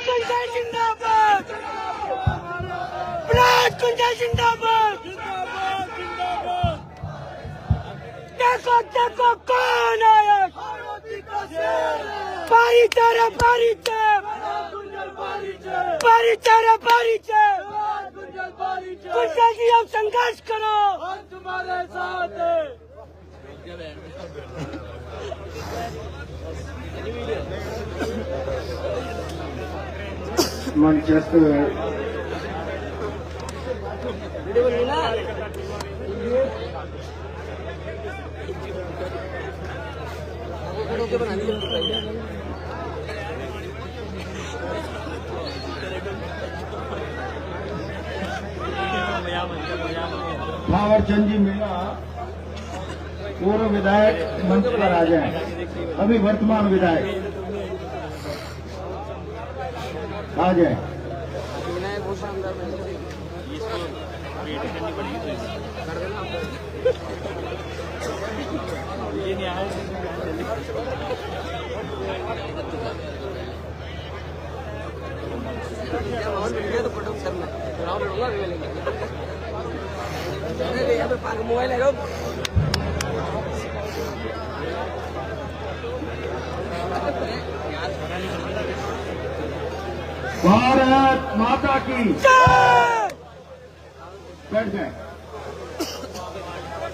कुंजा जिंदाबाद, विराट कुंजा जिंदाबाद। देखो देखो कौन आया, पारीचे रे पारीचे, पारीचे रे पारीचे। कुंजा जी अब संघर्ष करो, हम तुम्हारे साथ हैं। मैनचेस्टर भावर चंद जी मीणा पूर्व विधायक मंच पर आ जाए, अभी वर्तमान विधायक आ जाए। मोबाइल है भारत माता की बैठ जाए।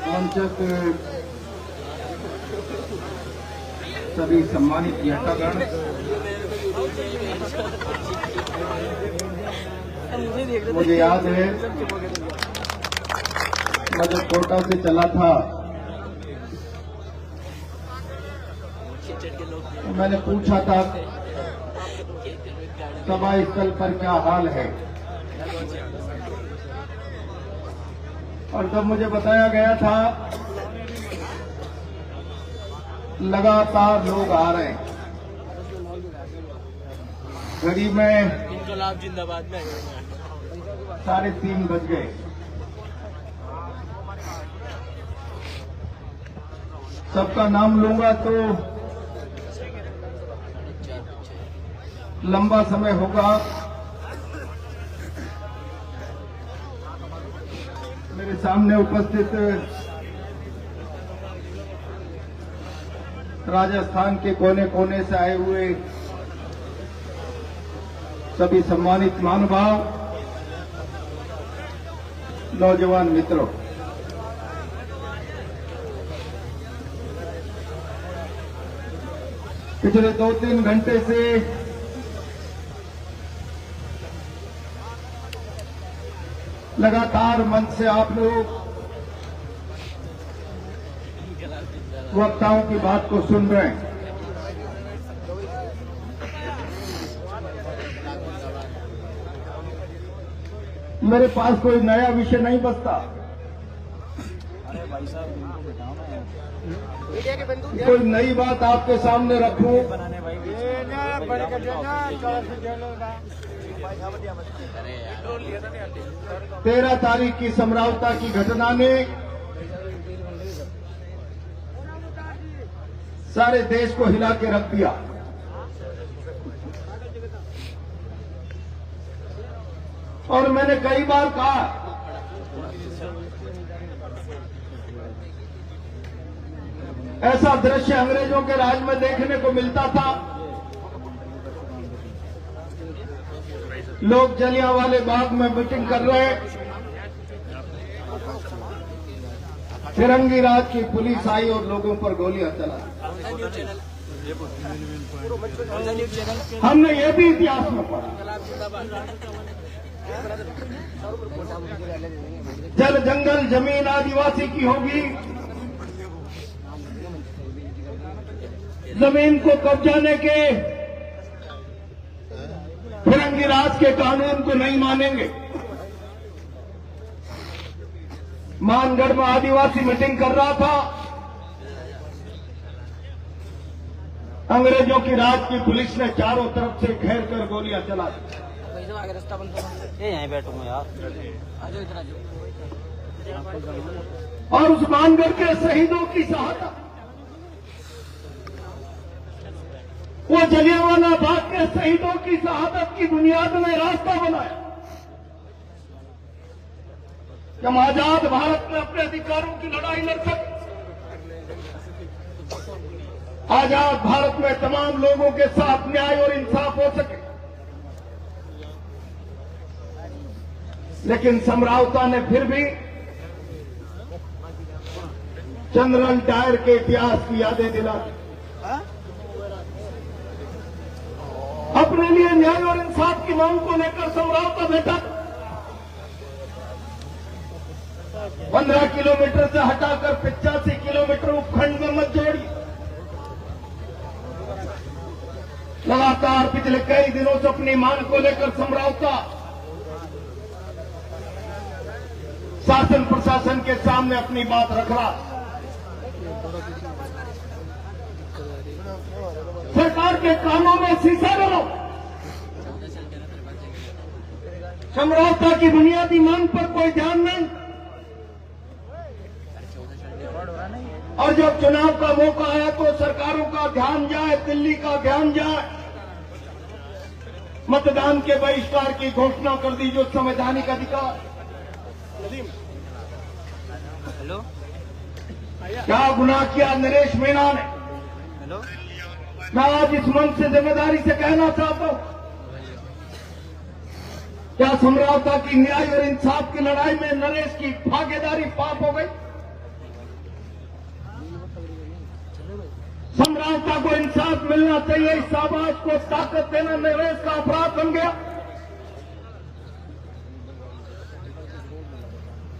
मंचस्थ सभी सम्मानित नेतागण, मुझे याद है मैं जब कोटा से चला था तो मैंने पूछा था सभा स्थल पर क्या हाल है, और तब मुझे बताया गया था लगातार लोग आ रहे हैं। घड़ी में इनकलाब जिंदाबाद में 3:30 बज गए। सबका नाम लूंगा तो लंबा समय होगा। मेरे सामने उपस्थित राजस्थान के कोने कोने से आए हुए सभी सम्मानित महानुभाव, नौजवान मित्रों, पिछले 2-3 घंटे से लगातार मंच से आप लोग वक्ताओं की बात को सुन रहे हैं। मेरे पास कोई नया विषय नहीं बचता, कोई नई बात आपके सामने रखूं। 13 तारीख की समरावता की घटना ने सारे देश को हिला के रख दिया। और मैंने कई बार कहा ऐसा दृश्य अंग्रेजों के राज में देखने को मिलता था। लोग जलियांवाले बाग में मीटिंग कर रहे, फिरंगी राज की पुलिस आई और लोगों पर गोलियां चला। हमने ये भी इतिहास में पढ़ा। जल जंगल जमीन आदिवासी की होगी, जमीन को कब्जाने के फिरंगी राज के कानून को नहीं मानेंगे। मानगढ़ में आदिवासी मीटिंग कर रहा था, अंग्रेजों की राज की पुलिस ने चारों तरफ से घेर कर गोलियां चला दी। रास्ता बंद करो, यहीं बैठूंगा यार, आ जाओ इधर आ जाओ। और उस मानगढ़ के शहीदों की सहायता वो जलियांवाला बाग के शहीदों की शहादत की बुनियाद में रास्ता बनाया कि हम आजाद भारत में अपने अधिकारों की लड़ाई लड़ सकें। आजाद भारत में तमाम लोगों के साथ न्याय और इंसाफ हो सके। लेकिन समरावता ने फिर भी जनरल डायर के इतिहास की यादें दिला अपने लिए न्याय और इंसाफ की मांग को लेकर समरावता बैठा 15 किलोमीटर से हटाकर 85 किलोमीटर उपखंड में मत जोड़ी। लगातार पिछले कई दिनों से अपनी मांग को लेकर समरावता शासन प्रशासन के सामने अपनी बात रख रहा। सरकार के कानों में शीशा लगाओ। समरावता की बुनियादी मांग पर कोई ध्यान नहीं, और जब चुनाव का मौका आया तो सरकारों का ध्यान जाए, दिल्ली का ध्यान जाए। मतदान के बहिष्कार की घोषणा कर दी, जो संवैधानिक अधिकार। हेलो, क्या गुनाह किया नरेश मीणा ने? हेलो, मैं आज इस मंच से जिम्मेदारी से कहना चाहता हूं, क्या समरावता की न्याय और इंसाफ की लड़ाई में नरेश की भागीदारी पाप हो गई? समरावता को इंसाफ मिलना चाहिए, इस आवाज को ताकत देना नरेश का अपराध बन गया।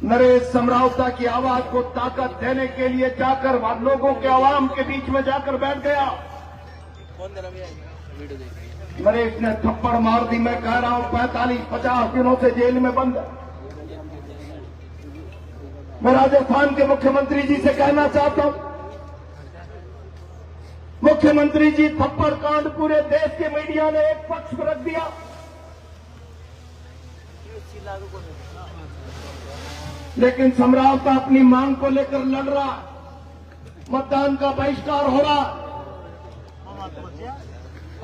नरेश समरावता की आवाज को ताकत देने के लिए जाकर लोगों के आवाम के बीच में जाकर बैठ गया। नरेश ने थप्पड़ मार दी। मैं कह रहा हूं 45-50 दिनों से जेल में बंद। मैं राजस्थान के मुख्यमंत्री जी से कहना चाहता हूं, मुख्यमंत्री जी, थप्पड़ कांड पूरे देश के मीडिया ने एक पक्ष पर रख दिया। लेकिन समरावता अपनी मांग को लेकर लड़ रहा। मतदान का बहिष्कार हो रहा।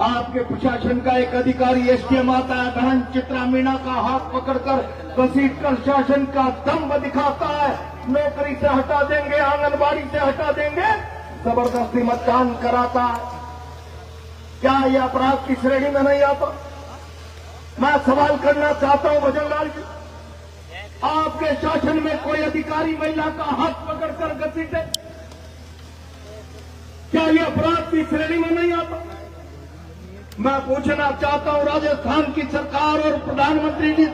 आपके प्रशासन का एक अधिकारी एसडीएम आता है, बहन चित्रा मीणा का हाथ पकड़कर घसीटकर शासन का दम्भ दिखाता है। नौकरी से हटा देंगे, आंगनबाड़ी से हटा देंगे, जबरदस्ती मतदान कराता है। क्या यह अपराध की श्रेणी में नहीं आता? मैं सवाल करना चाहता हूं भजनलाल जी, आपके शासन में कोई अधिकारी महिला का हाथ पकड़कर घसीटे, क्या यह अपराध की श्रेणी में नहीं आता? मैं पूछना चाहता हूं राजस्थान की सरकार और प्रधानमंत्री जी,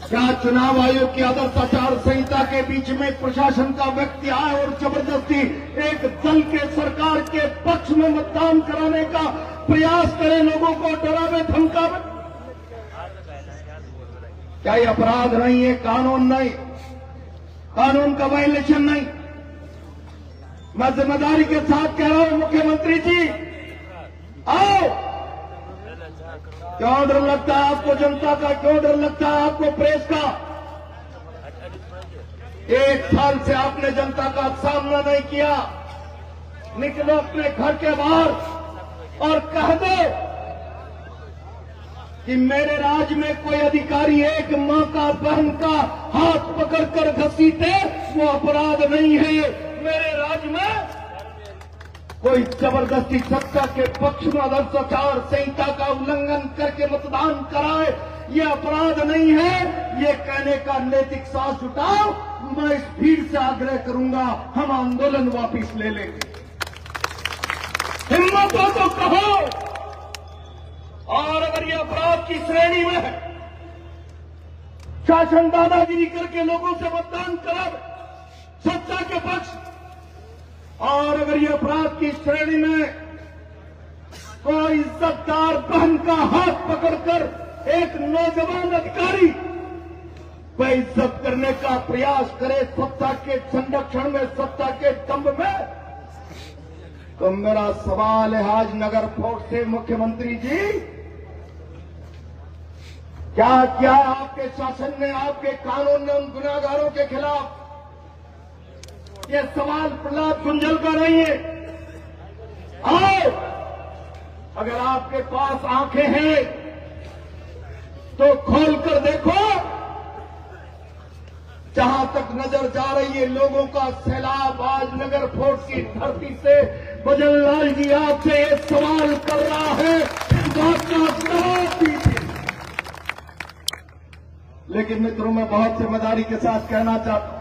क्या चुनाव आयोग की आदर्श आचार संहिता के बीच में प्रशासन का व्यक्ति आए और जबरदस्ती एक दल के सरकार के पक्ष में मतदान कराने का प्रयास करे, लोगों को डरावे धमकावे? क्या ये अपराध नहीं है? कानून नहीं, कानून का वायलेशन नहीं। मैं जिम्मेदारी के साथ कह रहा हूं मुख्यमंत्री जी, आओ। क्यों डर लगता है आपको जनता का? क्यों डर लगता है आपको प्रेस का? 1 साल से आपने जनता का सामना नहीं किया। निकलो अपने घर के बाहर और कह दो कि मेरे राज्य में कोई अधिकारी एक मां का, बहन का हाथ पकड़कर घसीटे, वो अपराध नहीं है। मेरे राज्य में कोई जबरदस्ती सत्ता के पक्ष में आदर्श आचार संहिता का उल्लंघन करके मतदान कराए, ये अपराध नहीं है। ये कहने का नैतिक साहस जुटाओ। मैं इस भीड़ से आग्रह करूंगा, हम आंदोलन वापिस ले लेंगे। हिम्मत हो तो कहो। और अगर ये अपराध की श्रेणी में है, शासन दादागिरी करके लोगों से मतदान करा सत्ता के पक्ष, और अगर ये अपराध की श्रेणी में कोई इज्जतदार बहन का हाथ पकड़कर एक नौजवान अधिकारी बेइज्जत करने का प्रयास करे सत्ता के संरक्षण में, सत्ता के दंभ में, तो मेरा सवाल है आज नगर फोर्ट से, मुख्यमंत्री जी, क्या क्या आपके शासन ने, आपके कानून ने उन गुनाहगारों के खिलाफ? ये सवाल प्रहलाद गुंजल का नहीं है, आओ, अगर आपके पास आंखें हैं तो खोल कर देखो। जहां तक नजर जा रही है लोगों का सैलाब आज नगर फोर्ट की धरती से भजनलाल जी आपसे ये सवाल कर रहा है, बात का जवाब दीजिए। लेकिन मित्रों, मैं बहुत जिम्मेदारी के साथ कहना चाहता हूं,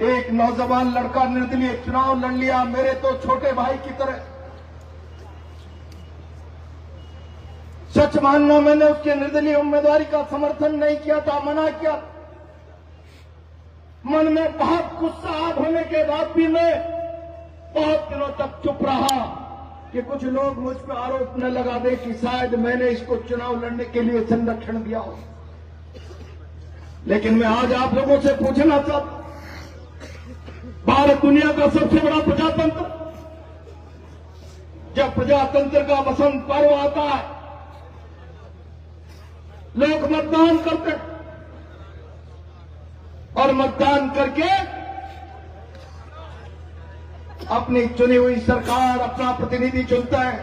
एक नौजवान लड़का निर्दलीय चुनाव लड़ लिया, मेरे तो छोटे भाई की तरह। सच मानना, मैंने उसके निर्दलीय उम्मीदवारी का समर्थन नहीं किया था, मना किया। मन में बहुत गुस्सा आग होने के बाद भी मैं बहुत दिनों तक चुप रहा कि कुछ लोग मुझ पर आरोप न लगा दे कि शायद मैंने इसको चुनाव लड़ने के लिए संरक्षण दिया हो। लेकिन मैं आज आप लोगों से पूछना चाहता हूं, भारत दुनिया का सबसे बड़ा प्रजातंत्र, जब प्रजातंत्र का बसंत पर्व आता है, लोग मतदान करते हैं और मतदान करके अपनी चुनी हुई सरकार, अपना प्रतिनिधि चुनता है।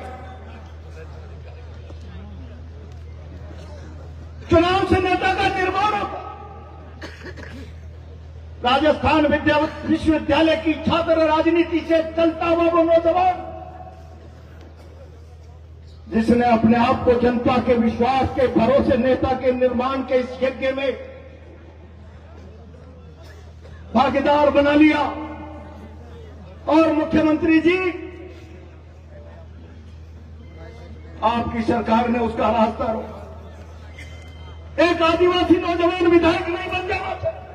चुनाव से नेता का निर्माण होता। राजस्थान विश्वविद्यालय की छात्र राजनीति से चलता हुआ वो नौजवान, जिसने अपने आप को जनता के विश्वास के भरोसे नेता के निर्माण के इस यज्ञ में भागीदार बना लिया। और मुख्यमंत्री जी, आपकी सरकार ने उसका रास्ता रोका। एक आदिवासी नौजवान विधायक नहीं बन जाना चाहिए।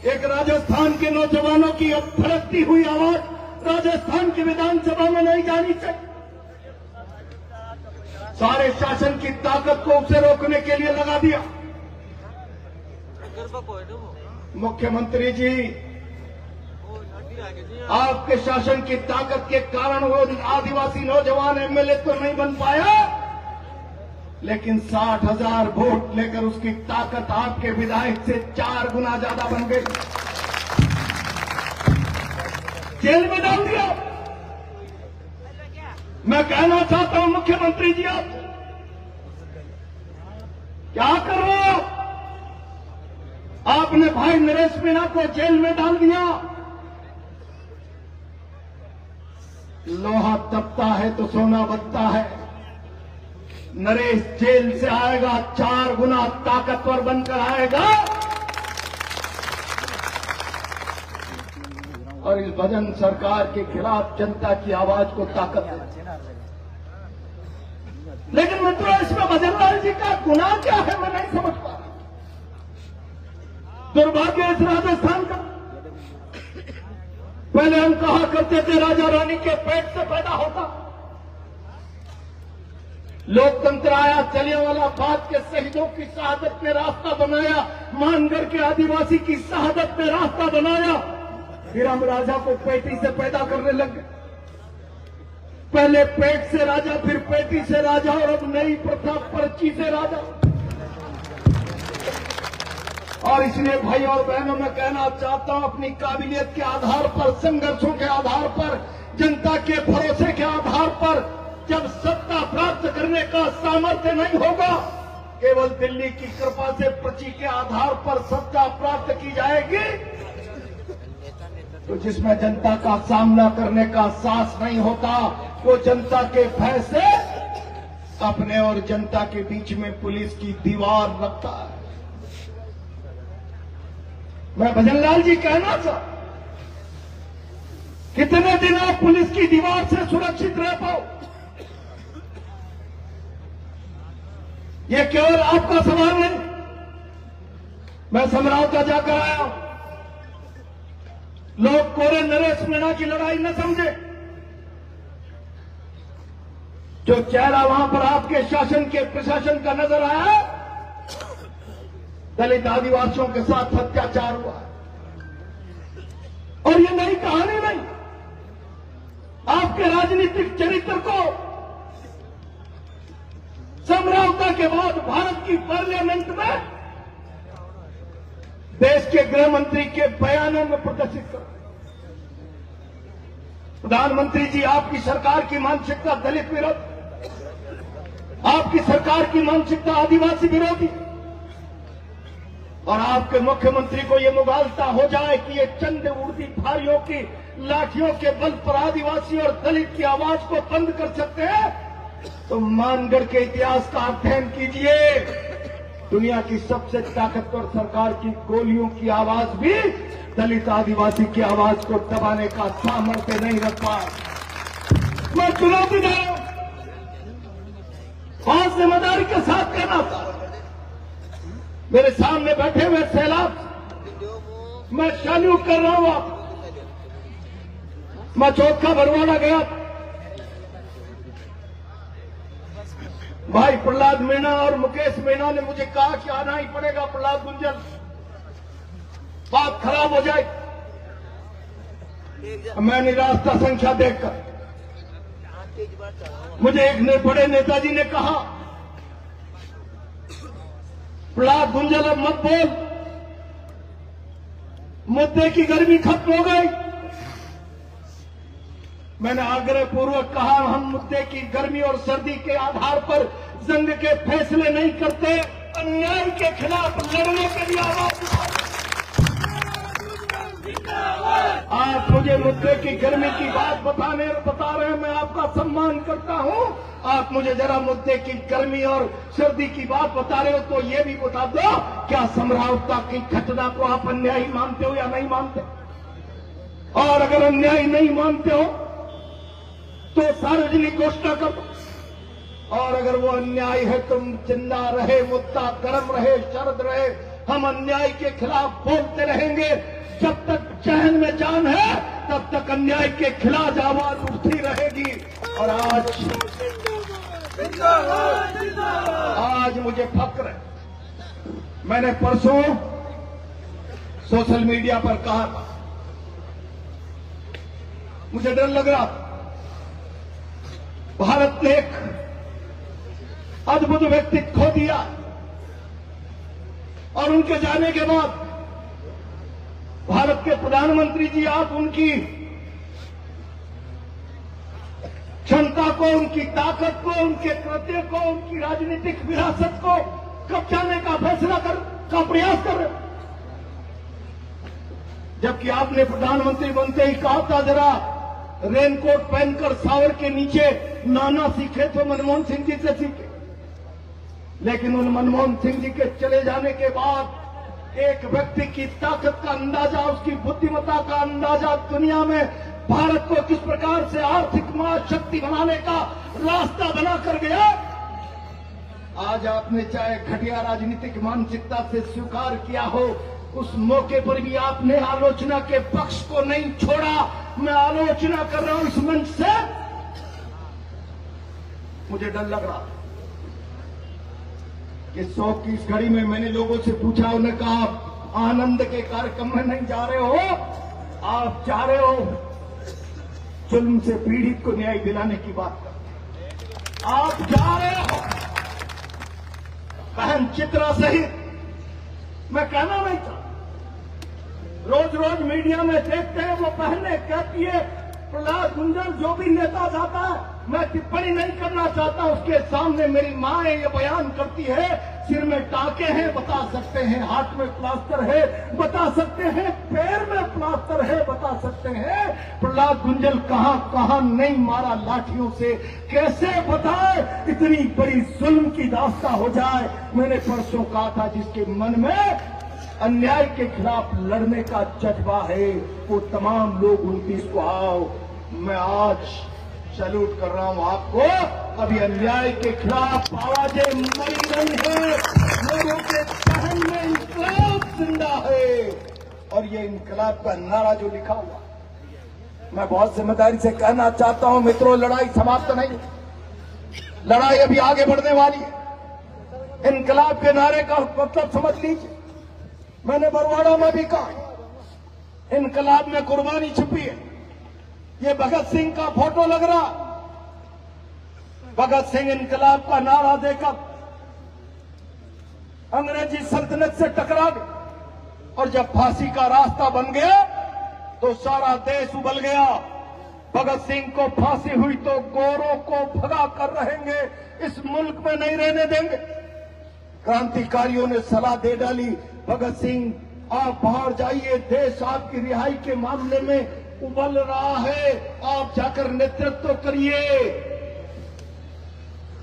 एक राजस्थान के नौजवानों की अब फड़कती हुई आवाज राजस्थान की विधानसभा में नहीं जानी चाहिए। सारे शासन की ताकत को उसे रोकने के लिए लगा दिया। मुख्यमंत्री जी, आपके शासन की ताकत के कारण वो आदिवासी नौजवान एमएलए तो नहीं बन पाया, लेकिन 60,000 वोट लेकर उसकी ताकत आपके विधायक से 4 गुना ज्यादा बन गई। जेल में डाल दिया। मैं कहना चाहता हूं मुख्यमंत्री जी, आप क्या कर रहे हो? आपने भाई नरेश मीणा को जेल में डाल दिया। लोहा तपता है तो सोना बनता है। नरेश जेल से आएगा, 4 गुना ताकतवर बनकर आएगा और इस भजन सरकार के खिलाफ जनता की आवाज को ताकत देगा। लेकिन मित्रों, इसमें भजनलाल जी का गुनाह क्या है, मैं नहीं समझ पा रहा। दुर्भाग्य इस राजस्थान का। पहले हम कहा करते थे राजा रानी के पेट से पैदा होता। लोकतंत्र आया, जलियांवाला बाग के शहीदों की शहादत ने रास्ता बनाया, मानगढ़ के आदिवासी की शहादत ने रास्ता बनाया। फिर हम राजा को पेटी से पैदा करने लगे। पहले पेट से राजा, फिर पेटी से राजा, और अब नई प्रथा पर्ची से राजा। और इसलिए भाई और बहनों, मैं कहना चाहता हूं, अपनी काबिलियत के आधार पर, संघर्षों के आधार पर, जनता के भरोसे के आधार पर जब सत्ता प्राप्त करने का सामर्थ्य नहीं होगा, केवल दिल्ली की कृपा से पर्ची के आधार पर सत्ता प्राप्त की जाएगी, तो जिसमें जनता का सामना करने का साहस नहीं होता, वो जनता के भय से अपने और जनता के बीच में पुलिस की दीवार रखता है। मैं भजनलाल जी कहना चाहता, कितने दिन आप पुलिस की दीवार से सुरक्षित रह पाओ? ये केवल आपका सवाल नहीं। मैं समरावता जाकर आया हूं। लोग कोरे नरेश मीणा की लड़ाई न समझे। जो चेहरा वहां पर आपके शासन के प्रशासन का नजर आया, दलित आदिवासियों के साथ अत्याचार हुआ। और ये नई कहानी नहीं। आपके राजनीतिक चरित्र को समरावता के बाद भारत की पार्लियामेंट में देश के गृह मंत्री के बयानों में प्रदर्शित कर। प्रधानमंत्री जी, आपकी सरकार की मानसिकता दलित विरोधी, आपकी सरकार की मानसिकता आदिवासी विरोधी, और आपके मुख्यमंत्री को यह मुगालता हो जाए कि ये चंद उड़ती फारियों की लाठियों के बल पर आदिवासी और दलित की आवाज को बंद कर सकते हैं, तो मानगढ़ के इतिहास का अध्ययन कीजिए। दुनिया की सबसे ताकतवर सरकार की गोलियों की आवाज भी दलित आदिवासी की आवाज को दबाने का सामर्थ्य नहीं रख पा। मैं चुनौती दे रहा हूं, बहुत जिम्मेदारी के साथ कहना था। मेरे सामने बैठे हुए सैलाब, मैं सैल्यूट कर रहा हूं आप। मैं चौथा बरवाड़ा गया, भाई प्रहलाद मीणा और मुकेश मीणा ने मुझे कहा कि आना ही पड़ेगा प्रहलाद गुंजल, बात खराब हो जाए। मैं निराशा संख्या देखकर मुझे एक बड़े नेताजी ने कहा, प्रहलाद गुंजल अब मत बोल, मुद्दे की गर्मी खत्म हो गई। मैंने आग्रह पूर्वक कहा, हम मुद्दे की गर्मी और सर्दी के आधार पर जंग के फैसले नहीं करते, अन्याय के खिलाफ लड़ने के लिए आवाज उठाते। आप मुझे मुद्दे की गर्मी की बात बता रहे हैं, मैं आपका सम्मान करता हूं। आप मुझे जरा मुद्दे की गर्मी और सर्दी की बात बता रहे हो तो ये भी बता दो, क्या समरावता की घटना को आप अन्यायी मानते हो या नहीं मानते? और अगर अन्यायी नहीं मानते हो तो सार्वजनिक घोषणा करो, और अगर वो अन्याय है तुम जिंदा रहे, मुद्दा गर्म रहे, शरद रहे, हम अन्याय के खिलाफ बोलते रहेंगे। जब तक चैन में जान है तब तक अन्याय के खिलाफ आवाज उठती रहेगी। और आज मुझे फक्र है, मैंने परसों सोशल मीडिया पर कहा था, मुझे डर लग रहा था। भारत ने एक अद्भुत व्यक्तित्व खो दिया, और उनके जाने के बाद भारत के प्रधानमंत्री जी, आप उनकी क्षमता को, उनकी ताकत को, उनके कृत्य को, उनकी राजनीतिक विरासत को कब्जाने का फैसला का प्रयास कर रहे हो। जबकि आपने प्रधानमंत्री बनते ही कहा था, जरा रेनकोट पहनकर सावर के नीचे नाना सीखे तो मनमोहन सिंह जी से सीखे। लेकिन उन मनमोहन सिंह जी के चले जाने के बाद एक व्यक्ति की ताकत का अंदाजा, उसकी बुद्धिमत्ता का अंदाजा दुनिया में भारत को किस प्रकार से आर्थिक महाशक्ति बनाने का रास्ता बनाकर गया। आज आपने चाहे घटिया राजनीतिक मानसिकता से स्वीकार किया हो, उस मौके पर भी आपने आलोचना के पक्ष को नहीं छोड़ा। मैं आलोचना कर रहा हूं इस मंच से, मुझे डर लग रहा कि 100 की इस घड़ी में मैंने लोगों से पूछा, उन्होंने कहा आप आनंद के कार्यक्रम में नहीं जा रहे हो, आप जा रहे हो जुल्म से पीड़ित को न्याय दिलाने की बात कर, आप जा रहे हो बहन चित्रा सहित। मैं कहना नहीं चाहता, रोज रोज मीडिया में देखते हैं वो बहनें कहती है प्रहलाद गुंजल जो भी नेता जाता है, मैं टिप्पणी नहीं करना चाहता, उसके सामने मेरी मां ये बयान करती है, सिर में टाके हैं बता सकते हैं, हाथ में प्लास्टर है बता सकते हैं, पैर में प्लास्टर है बता सकते हैं, प्रहलाद गुंजल कहां कहां नहीं मारा लाठियों से, कैसे बताए इतनी बड़ी जुल्म की दास्ता हो जाए। मैंने परसों कहा था, जिसके मन में अन्याय के खिलाफ लड़ने का जज्बा है वो तमाम लोग 29 को आओ। मैं आज सैल्यूट कर रहा हूं आपको, अभी अन्याय के खिलाफ आवाजें मरी नहीं है, लोगों के सहन में इंकलाब जिंदा है। और ये इंकलाब का नारा जो लिखा हुआ, मैं बहुत जिम्मेदारी से कहना चाहता हूं मित्रों, लड़ाई समाप्त नहीं, लड़ाई अभी आगे बढ़ने वाली है। इंकलाब के नारे का मतलब समझ लीजिए, मैंने बरवाड़ा में भी कहा, इनकलाब में कुर्बानी छुपी है। ये भगत सिंह का फोटो लग रहा, भगत सिंह इनकलाब का नारा देकर अंग्रेजी सल्तनत से टकरा गए, और जब फांसी का रास्ता बन गया तो सारा देश उबल गया। भगत सिंह को फांसी हुई तो गोरों को भगा कर रहेंगे, इस मुल्क में नहीं रहने देंगे। क्रांतिकारियों ने सलाह दे डाली, भगत सिंह आप बाहर जाइए, देश आपकी रिहाई के मामले में उबल रहा है, आप जाकर नेतृत्व करिए।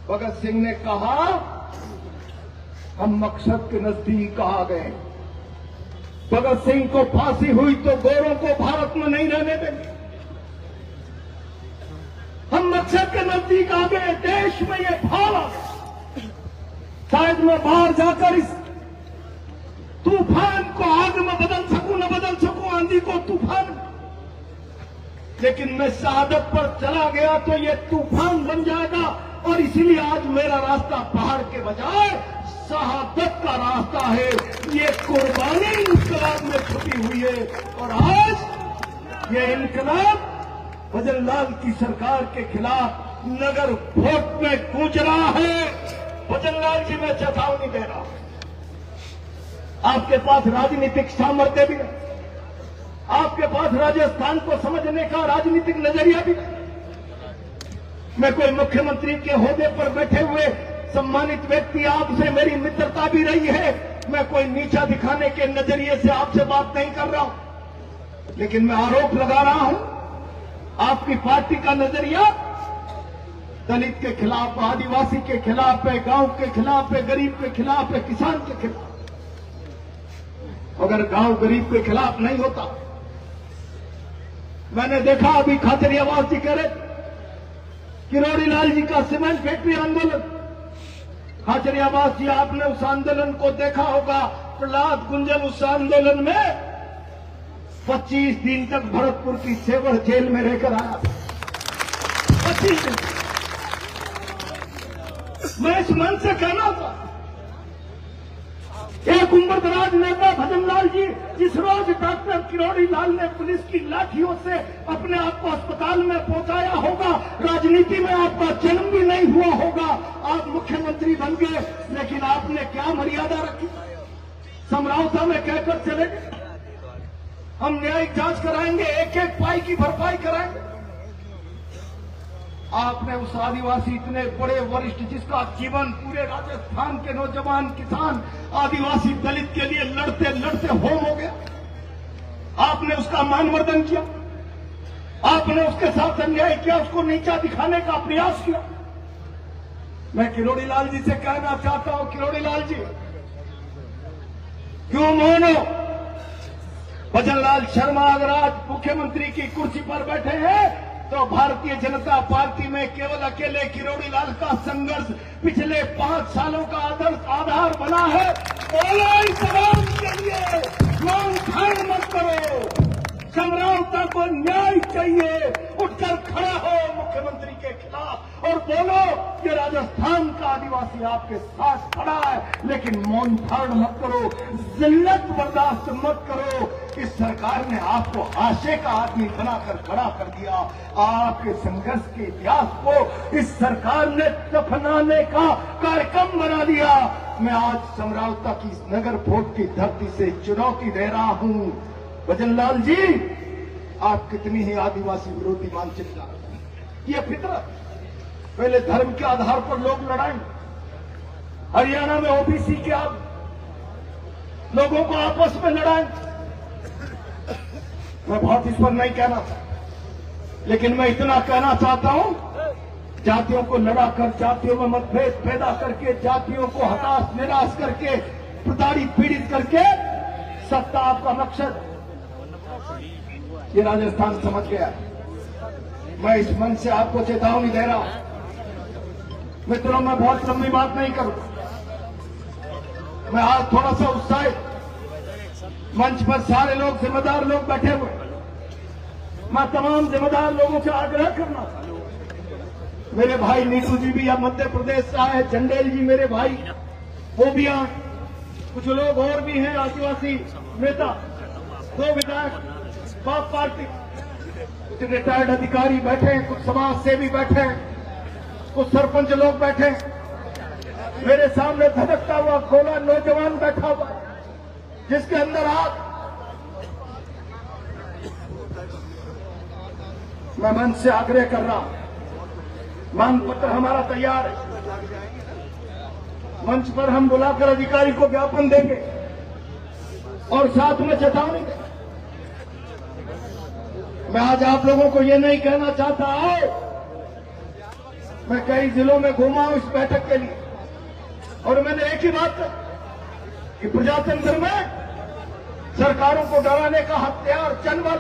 भगत सिंह ने कहा हम मकसद के नजदीक आ गए। भगत सिंह को फांसी हुई तो गोरों को भारत में नहीं रहने देंगे। हम मकसद के नजदीक आ गए, देश में ये भाव आ गया। शायद मैं बाहर जाकर इस तूफान को आग में बदल सकूं, न बदल सकूं आंधी को तूफान, लेकिन मैं शहादत पर चला गया तो ये तूफान बन जाएगा। और इसीलिए आज मेरा रास्ता पहाड़ के बजाय शहादत का रास्ता है। ये कुर्बानी इंकलाब में छुपी हुई है और आज ये इंकलाब भजनलाल की सरकार के खिलाफ नगर भोट में गूंज रहा है। भजनलाल जी मैं चेतावनी दे रहा हूं, आपके पास राजनीतिक सामर्थ्य भी नहीं, आपके पास राजस्थान को समझने का राजनीतिक नजरिया भी नहीं। मैं कोई मुख्यमंत्री के ओहदे पर बैठे हुए सम्मानित व्यक्ति, आपसे मेरी मित्रता भी रही है, मैं कोई नीचा दिखाने के नजरिए से आपसे बात नहीं कर रहा हूं, लेकिन मैं आरोप लगा रहा हूं आपकी पार्टी का नजरिया दलित के खिलाफ, आदिवासी के खिलाफ है, गांव के खिलाफ है, गरीब के खिलाफ है, किसान के खिलाफ। अगर गांव गरीब के खिलाफ नहीं होता, मैंने देखा अभी खाचरियावास जी कह रहे किरोड़ी लाल जी का सीमेंट फैक्ट्री आंदोलन, खाचरियावास जी आपने उस आंदोलन को देखा होगा। प्रहलाद गुंजन उस आंदोलन में 25 दिन तक भरतपुर की सेवर जेल में रहकर आया। 25 दिन। मैं इस मन से कहना था, एक उम्रदराज नेता भजनलाल जी, जिस रोज डॉक्टर किरोड़ी लाल ने पुलिस की लाठियों से अपने आप को अस्पताल में पहुंचाया होगा, राजनीति में आपका जन्म भी नहीं हुआ होगा, आप मुख्यमंत्री बन गए, लेकिन आपने क्या मर्यादा रखी? समरावता में कहकर चले गए हम न्यायिक जांच कराएंगे, एक एक पाई की भरपाई कराएंगे। आपने उस आदिवासी इतने बड़े वरिष्ठ जिसका जीवन पूरे राजस्थान के नौजवान किसान आदिवासी दलित के लिए लड़ते लड़ते होम हो गया, आपने उसका मानवर्धन किया, आपने उसके साथ अन्याय किया, उसको नीचा दिखाने का प्रयास किया। मैं किरोड़ी लाल जी से कहना चाहता हूं, किरोड़ी लाल जी क्यों मौन हो? भजनलाल शर्मा अगर आज मुख्यमंत्री की कुर्सी पर बैठे हैं तो भारतीय जनता पार्टी में केवल अकेले किरोड़ी लाल का संघर्ष पिछले 5 सालों का आधार बना है। बोलो इस आवाम के लिए, मौन धारण मत करो, समरावता को न्याय चाहिए, उठकर खड़ा हो मुख्यमंत्री के खिलाफ और बोलो कि राजस्थान का आदिवासी आपके साथ खड़ा है, लेकिन मौन धारण मत करो, जिल्लत बर्दाश्त मत करो। इस सरकार ने आपको आशे का आदमी बनाकर खड़ा कर दिया, आपके संघर्ष के इतिहास को इस सरकार ने दफनाने का कार्यक्रम बना दिया। मैं आज समरावता की नगर भोट की धरती से चुनौती दे रहा हूं, भजनलाल जी आप कितनी ही आदिवासी विरोधी मानसिकता, ये फितरत, पहले धर्म के आधार पर लोग लड़ाएं, हरियाणा में ओबीसी के आप लोगों को आपस में लड़ाएं। मैं बहुत इस पर नहीं कहना था, लेकिन मैं इतना कहना चाहता हूं, जातियों को लड़ाकर, जातियों में मतभेद पैदा करके, जातियों को हताश निराश करके, प्रताड़ित पीड़ित करके सत्ता आपका मकसद, ये राजस्थान समझ गया। मैं इस मन से आपको चेतावनी दे रहा हूं। मित्रों, मैं बहुत लंबी बात नहीं करूं, मैं आज थोड़ा सा उत्साहित, मंच पर सारे लोग जिम्मेदार लोग बैठे हुए, मैं तमाम जिम्मेदार लोगों से आग्रह करना चाहता, मेरे भाई नीतू जी भी अब मध्य प्रदेश से आए, चंडेल जी मेरे भाई वो भी आए, कुछ लोग और भी हैं आदिवासी नेता, 2 विधायक बाप पार्टी, कुछ रिटायर्ड अधिकारी बैठे हैं, कुछ समाज सेवी बैठे हैं, कुछ सरपंच लोग बैठे हैं, मेरे सामने धधकता हुआ गोला नौजवान बैठा हुआ जिसके अंदर आप मैं मंच से आग्रह कर रहा हूं, मांग पत्र हमारा तैयार है, मंच पर हम बुलाकर अधिकारी को ज्ञापन देंगे और साथ में चेतावनी देंगे। मैं आज आप लोगों को ये नहीं कहना चाहता आओ, मैं कई जिलों में घूमा हूं इस बैठक के लिए और मैंने एक ही बात कही कि प्रजातंत्र में सरकारों को डराने का हथियार चंबल,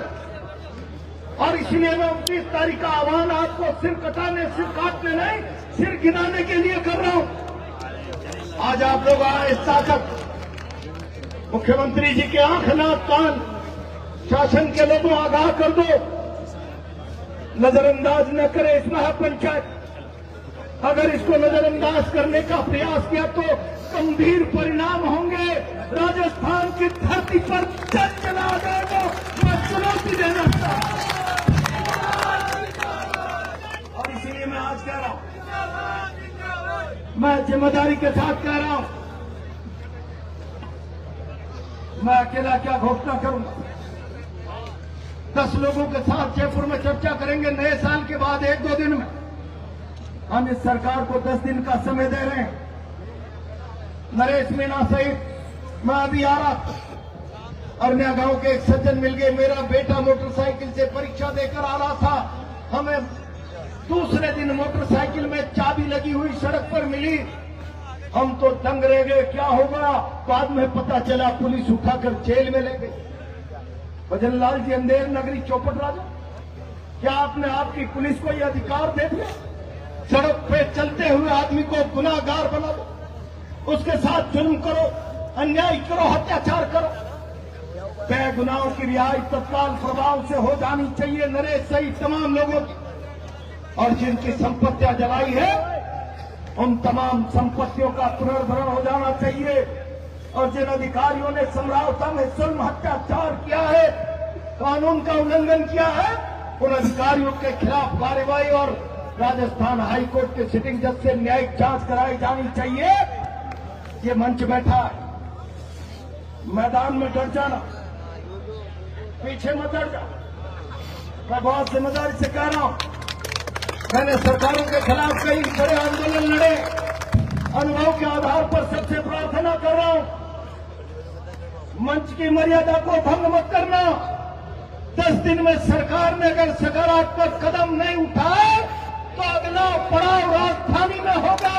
और इसलिए मैं 29 तारीख का आह्वान आपको सिर कटाने, सिर काटने नहीं, सिर गिनाने के लिए कर रहा हूं। आज आप लोग आए इस ताकत, मुख्यमंत्री जी के आंख नाक कान शासन के लोगों आगाह कर दो, नजरअंदाज न करे इस महापंचायत। अगर इसको नजरअंदाज करने का प्रयास किया तो गंभीर परिणाम होंगे। राजस्थान की धरती पर जल चला जाएगा, मैं चुनौती देना चाहता हूं। और इसीलिए मैं आज कह रहा हूं, मैं जिम्मेदारी के साथ कह रहा हूं, मैं अकेला क्या घोषणा करूंगा। 10 लोगों के साथ जयपुर में चर्चा करेंगे। नए साल के बाद 1-2 दिन में हम इस सरकार को 10 दिन का समय दे रहे हैं। नरेश मीणा सहित मैं अभी आ रहा था, अरनिया गांव के एक सज्जन मिल गए। मेरा बेटा मोटरसाइकिल से परीक्षा देकर आ रहा था, हमें दूसरे दिन मोटरसाइकिल में चाबी लगी हुई सड़क पर मिली। हम तो दंग रह गए, क्या होगा। बाद में पता चला पुलिस उठाकर जेल में ले गई। भजन लाल जी, अंधेर नगरी चौपट राजा, क्या आपने आपकी पुलिस को यह अधिकार दे दिया सड़क पे चलते हुए आदमी को गुनाहगार बना दो, उसके साथ जुल्म करो, अन्याय करो, अत्याचार करो। बेगुनाहों की रिहाई तत्काल प्रभाव से हो जानी चाहिए, नरेश सहित तमाम लोगों की। और जिनकी संपत्तियां जलाई है उन तमाम संपत्तियों का पुनर्भरण हो जाना चाहिए। और जिन अधिकारियों ने समरावता में जुल्म अत्याचार किया है, कानून का उल्लंघन किया है, उन अधिकारियों के खिलाफ कार्रवाई और राजस्थान हाईकोर्ट के सिटिंग जज से न्यायिक जांच कराई जानी चाहिए। ये मंच बैठा है, मैदान में डट जाना, पीछे मत डट जा। मैं बहुत जिम्मेदारी से कह रहा हूं, मैंने सरकारों के खिलाफ कई बड़े आंदोलन लड़े, अनुभव के आधार पर सबसे प्रार्थना कर रहा हूं, मंच की मर्यादा को भंग मत करना। 10 दिन में सरकार ने अगर सकारात्मक कदम नहीं उठाए तो अगला पड़ाव राजधानी में होगा।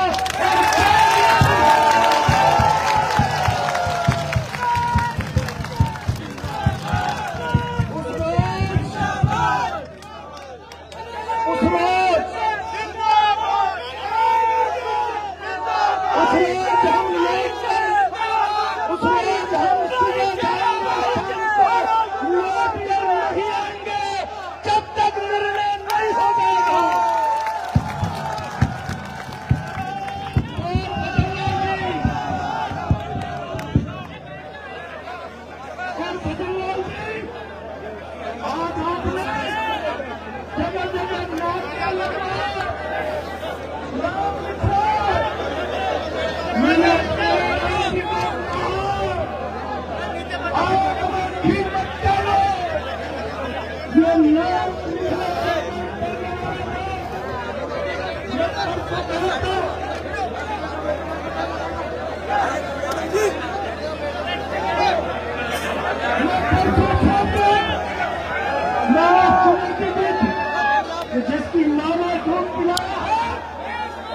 जिसकी मां ने दूध पिलाया है,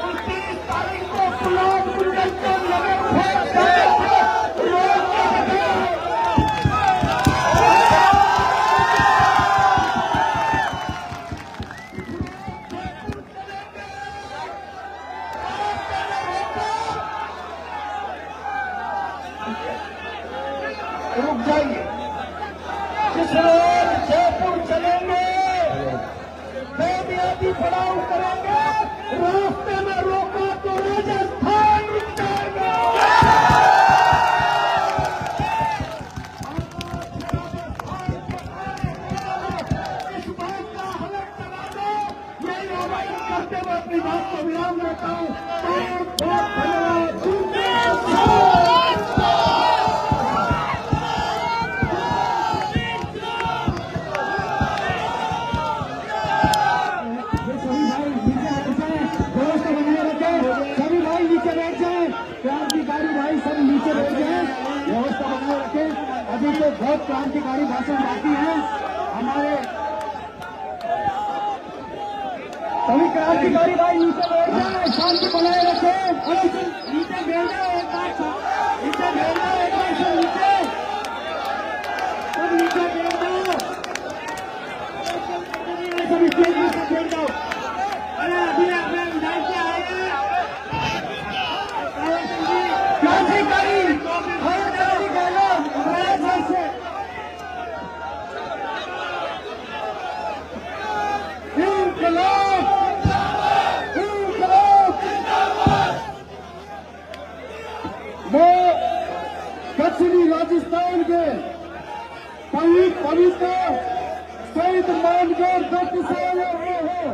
29 तारीख को पुलाव कुंडल को रुक जाइए। जिस रोज जयपुर चलेंगे, बेबुनियादी पड़ाव करेंगे, रास्ते में रोका तो राजस्थान रुक जाएगा। इस बात का हलक लगा दो। यही आह्वान करते हुए अपनी बात को विराम देता हूँ। बहुत बहुत धन्यवाद। क्रांतिकारी भाषण बाकी है। हमारे सभी क्रांतिकारी भाई नीचे बैठ जाए, शांति बनाए रखें। नीचे बैठ जाओ, एक बार नीचे बैठ जाओ, एक बार से नीचे सब नीचे बैठ जाओ, सब स्टेज में सब बैठ जाओ। अरे अभी अपने विधायक से आए हैं क्रांतिकारी मैं दक्षिणी राजस्थान के पवित्र शहीद मानगढ़ दत्त से आया हुआ हूँ।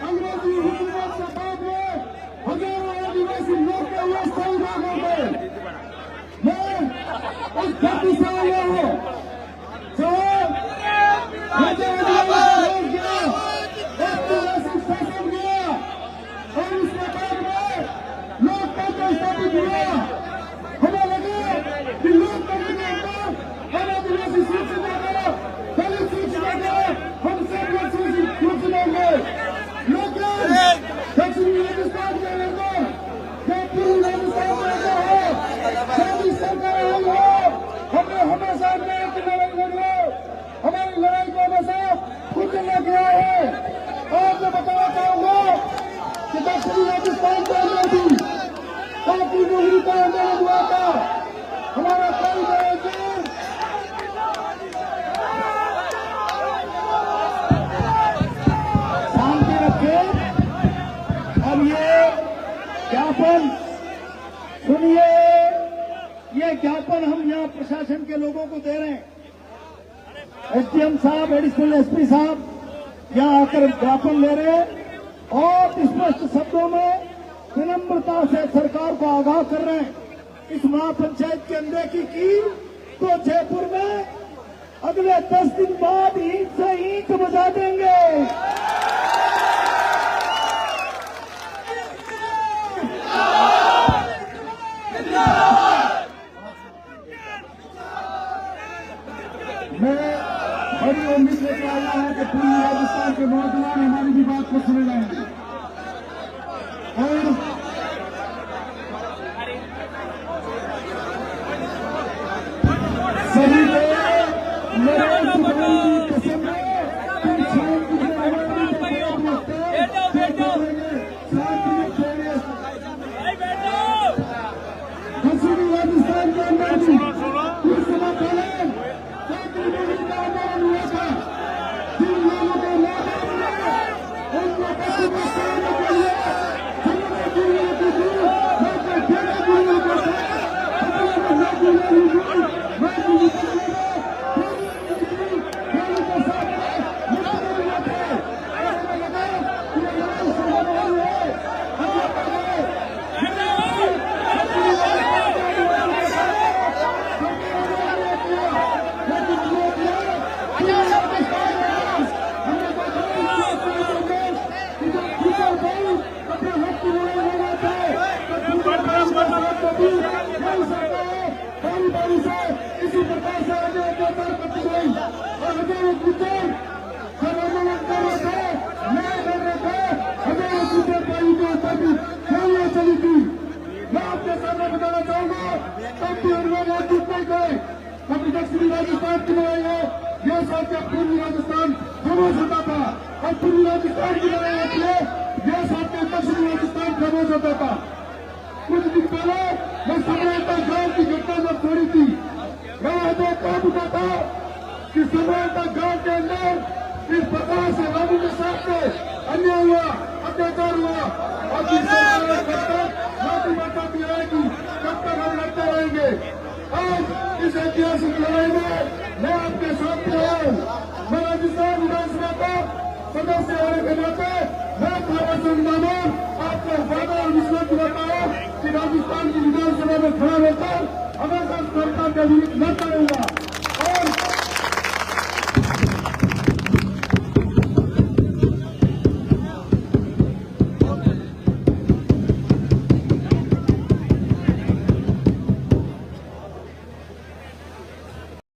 अंग्रेजी हुकूमत के बाद में हजारों आदिवासी लोग के लिए शहीद हो गए। मैं उस धरती से आया हूँ जो मुझे रोक गया, शासन गया और उसके बाद में लोकतंत्र स्थापित हुआ। हमें लगे कि लोकतंत्र के अंदर हम आदिवासी सूचित होंगे, दलित सूचित होंगे, हम सब लोग सूचित होंगे। लेकिन दक्षिणी राजस्थान के अंदर जो पूर्वी राजस्थान में रहता है, सभी सरकार आई हो, हमने हमेशा न्याय की लड़ाई लड़ी है। हमारी लड़ाई को हमेशा कुचला गया है। आज मैं बताना चाहूंगा कि दक्षिणी राजस्थान के अंदर भी काफी नौकरी का आंदोलन हुआ था। हमारा कई शांति रखे। अब ये ज्ञापन सुनिए, ये ज्ञापन हम यहाँ प्रशासन के लोगों को दे रहे हैं। एसडीएम साहब, एडिशनल एसपी साहब यहाँ आकर ज्ञापन ले रहे हैं और स्पष्ट शब्दों में विनम्रता से सरकार को आगाह कर रहे हैं। इस महापंचायत की अनदेखी की तो जयपुर में अगले 10 दिन बाद ईंट से ईंट बजा देंगे। मैं बड़ी उम्मीद लेकर आया हूं कि पूर्वी राजस्थान के नौजवान हमारी भी बात को सुन रहे हैं और सभी को मेरे कसम है दक्षिणी राजस्थान के अंदर भी कुछ समय पहले आंदोलन हुआ था। जिन लोगों को उनको के लिए इसी प्रकार से आगे अत्याचार करती गई और हजारों टीचर सब आंदोलन कर रहे थे, न्याय कर रहे थे। हजारों टीचर भाई के ऊपर भी गोलियां चली थी। मैं आपके सामने बताना चाहूंगा, तब भी उन्होंने वोट जीत नहीं गए। कभी दक्षिणी राजस्थान की लड़ाई है, यह साथ पूर्वी राजस्थान खामोश होता था और पूर्वी राजस्थान की लड़ाई होती है, यह साथ दक्षिणी राजस्थान खामोश होता था। कुछ दिन पहले मैं समानता गांव की घटना जब छोड़ी थी, मैं यह कहता था कि समानता गांव के अंदर इस प्रकार से राजू के साथ अन्याय हुआ, अत्याचार हुआ और जिस सरकार कब तक माफी बरसाती रहेगी, कब तक हम लड़ते रहेंगे। आज इस ऐतिहासिक लड़ाई में मैं आपके साथ आया हूँ। मैं राजस्थान विधानसभा का सदस्य होने के नाते मैं थाना संविधान आपको वादा और विश्वास दिलाता हूँ कि राजस्थान की विधानसभा में खड़ा होकर हमेशा सरकार के विरुद्ध लड़ता रहूंगा।